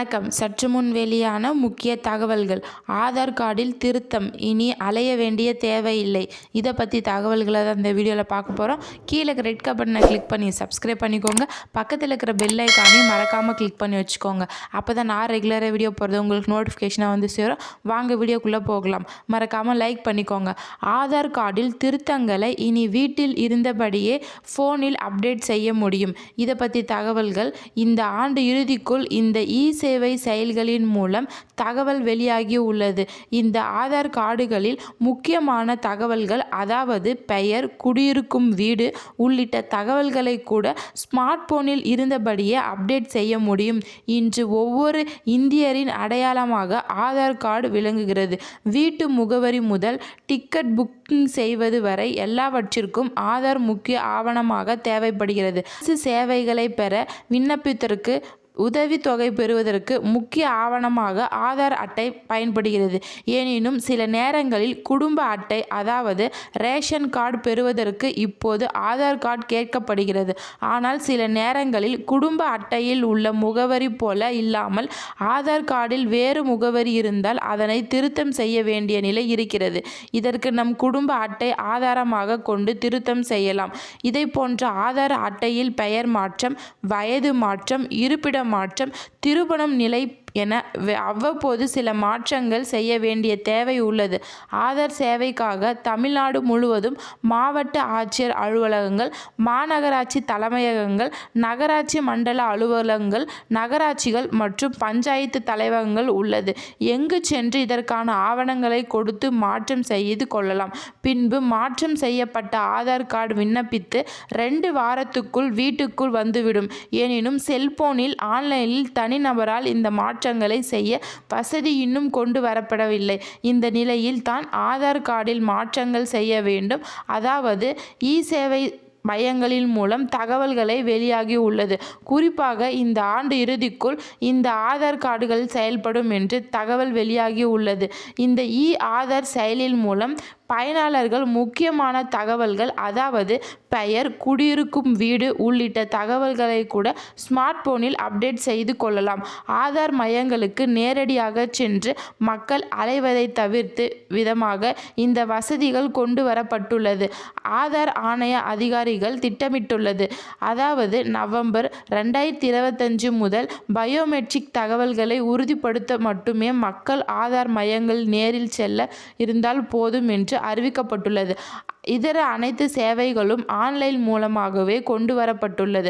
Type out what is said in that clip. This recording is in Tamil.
வணக்கம். சற்று முன் வெளியான முக்கிய தகவல்கள். ஆதார் கார்டில் திருத்தம், இனி அலைய வேண்டிய தேவையில்லை. இதை பற்றி தகவல்களை தான் இந்த வீடியோவில் பார்க்க போகிறோம். கீழே ரெட் பட்டனை கிளிக் பண்ணி சப்ஸ்கிரைப் பண்ணிக்கோங்க. பக்கத்தில் இருக்கிற பெல் ஐக்கானையும் மறக்காமல் கிளிக் பண்ணி வச்சுக்கோங்க. அப்போ தான் நான் ரெகுலராக வீடியோ போடுறது உங்களுக்கு நோட்டிஃபிகேஷனாக வந்து சேரும். வாங்க வீடியோக்குள்ளே போகலாம். மறக்காமல் லைக் பண்ணிக்கோங்க. ஆதார் கார்டில் திருத்தங்களை இனி வீட்டில் இருந்தபடியே ஃபோனில் அப்டேட் செய்ய முடியும். இதை பற்றி தகவல்கள். இந்த ஆண்டு இறுதிக்குள் இந்த சேவை செயல்களின் மூலம் தகவல் வெளியாகி உள்ளது. இந்த ஆதார் கார்டுகளில் முக்கியமான தகவல்கள், அதாவது பெயர், குடியிருக்கும் வீடு உள்ளிட்ட தகவல்களை கூட ஸ்மார்ட் போனில் இருந்தபடியே அப்டேட் செய்ய முடியும். இன்று ஒவ்வொரு இந்தியரின் அடையாளமாக ஆதார் கார்டு விளங்குகிறது. வீட்டு முகவரி முதல் டிக்கெட் புக்கிங் செய்வது வரை எல்லாவற்றிற்கும் ஆதார் முக்கிய ஆவணமாக தேவைப்படுகிறது. அரசு சேவைகளை பெற விண்ணப்பித்தற்கு உதவித்தொகை பெறுவதற்கு முக்கிய ஆவணமாக ஆதார் அட்டை பயன்படுகிறது. எனினும் சில நேரங்களில் குடும்ப அட்டை, அதாவது ரேஷன் கார்டு பெறுவதற்கு இப்போது ஆதார் கார்டு கேட்கப்படுகிறது. ஆனால் சில நேரங்களில் குடும்ப அட்டையில் உள்ள முகவரி போல இல்லாமல் ஆதார் கார்டில் வேறு முகவரி இருந்தால் அதனை திருத்தம் செய்ய வேண்டிய நிலை இருக்கிறது. இதற்கு நம் குடும்ப அட்டை ஆதாரமாக கொண்டு திருத்தம் செய்யலாம். இதை போன்ற ஆதார் அட்டையில் பெயர் மாற்றம், வயது மாற்றம், இருப்பிட மாற்றம், திருமணம் நிலை என அவ்வப்போது சில மாற்றங்கள் செய்ய வேண்டிய தேவை உள்ளது. ஆதார் சேவைக்காக தமிழ்நாடு முழுவதும் மாவட்ட ஆட்சியர் அலுவலகங்கள், மாநகராட்சி தலைமையகங்கள், நகராட்சி மண்டல அலுவலகங்கள், நகராட்சிகள் மற்றும் பஞ்சாயத்து தலைவர்கள் உள்ளது. எங்கு சென்று இதற்கான ஆவணங்களை கொடுத்து மாற்றம் செய்து கொள்ளலாம். பின்பு மாற்றம் செய்யப்பட்ட ஆதார் கார்டு விண்ணப்பித்து 2 வாரத்துக்குள் வீட்டுக்குள் வந்துவிடும். எனினும் செல்போனில் ஆன்லைனில் தனிநபரால் இந்த மாற்றங்களை செய்ய வசதி இன்னும் கொண்டு வரப்படவில்லை. இந்த நிலையில் தான் ஆதார் கார்டில் மாற்றங்கள் செய்ய வேண்டும். அதாவது சேவை மையங்களின் மூலம் தகவல்களை வெளியாகி உள்ளது. குறிப்பாக இந்த ஆண்டு இறுதிக்குள் இந்த ஆதார் கார்டுகள் செயல்படும் என்று தகவல் வெளியாகி உள்ளது. இந்த ஆதார் செயலில் மூலம் பயனாளர்கள் முக்கியமான தகவல்கள், அதாவது பெயர், குடியிருக்கும் வீடு உள்ளிட்ட தகவல்களை கூட ஸ்மார்ட் போனில் அப்டேட் செய்து கொள்ளலாம். ஆதார் மையங்களுக்கு நேரடியாக சென்று மக்கள் அலைவதை தவிர்த்து விதமாக இந்த வசதிகள் கொண்டு வரப்பட்டுள்ளது. ஆதார் ஆணைய அதிகாரிகள் திட்டமிட்டுள்ளது. அதாவது நவம்பர் 2025 முதல் பயோமெட்ரிக் தகவல்களை உறுதிப்படுத்த மட்டுமே மக்கள் ஆதார் மையங்கள் நேரில் செல்ல இருந்தால் போதும் என்று அறிவிக்கப்பட்டுள்ளது. இதர அனைத்து சேவைகளும் ஆன்லைன் மூலமாகவே கொண்டு வரப்பட்டுள்ளது.